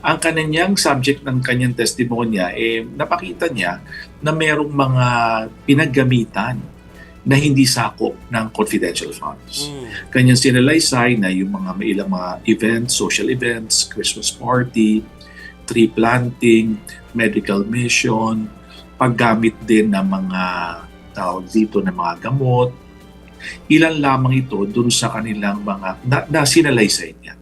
Ang kanyang subject ng kanyang testimonya, napakita niya na merong mga pinaggamitan na hindi sakop ng confidential funds. Kanyang sinalaysay na yung mga may ilang mga events, social events, Christmas party, tree planting, medical mission, paggamit din ng mga tawag dito ng mga gamot. Ilan lamang ito dun sa kanilang mga na sinalaysay niya.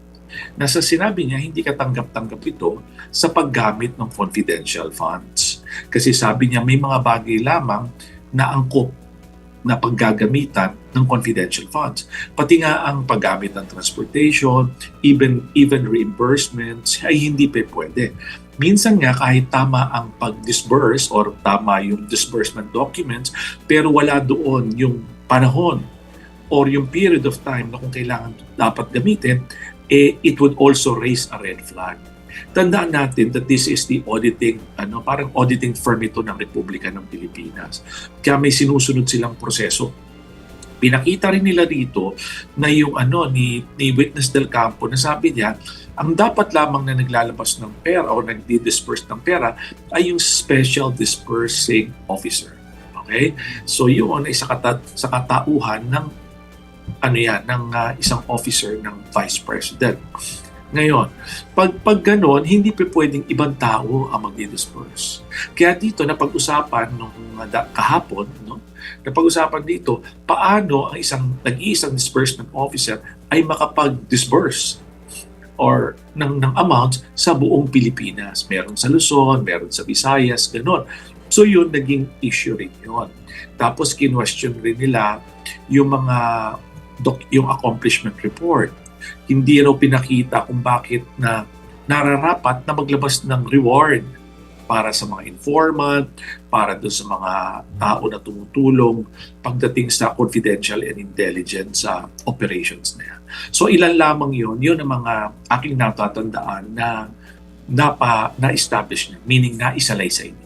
Nasa sinabi niya, hindi katanggap-tanggap ito sa paggamit ng confidential funds. Kasi sabi niya, may mga bagay lamang na angkop na paggagamitan ng confidential funds. Pati nga ang paggamit ng transportation, even reimbursements, ay hindi pa pwede. Minsan nga kahit tama ang pag-disburse or tama yung disbursement documents, pero wala doon yung panahon or yung period of time na kung kailangan dapat gamitin, it would also raise a red flag. Tandaan natin that this is the auditing, parang auditing firm ito ng Republika ng Pilipinas. Kaya may sinusunod silang proseso. Pinakita rin nila dito na yung ni Witness Del Campo na sabi niya, ang dapat lamang na naglalabas ng pera o nagdi-disperse ng pera ay yung Special Disbursing Officer. Okay? So yun ay sa katauhan ng isang officer ng Vice President. Ngayon, pag ganon, hindi pa pwedeng ibang tao ang magdi-disperse. Kaya dito, napag-usapan nung kahapon, napag-usapan dito, paano ang nag-iisang disbursement officer ay makapag-disburse or ng amount sa buong Pilipinas. Meron sa Luzon, meron sa Visayas, ganon. So yun, naging issue rin yun. Tapos, kinwestiyon rin nila yung yung accomplishment report. Hindi raw pinakita kung bakit na nararapat na maglabas ng reward para sa mga informant, para doon sa mga tao na tumutulong pagdating sa confidential and intelligence operations na yan. So ilan lamang yun ang mga aking natatandaan na na-establish niya, meaning na isalaysay niya.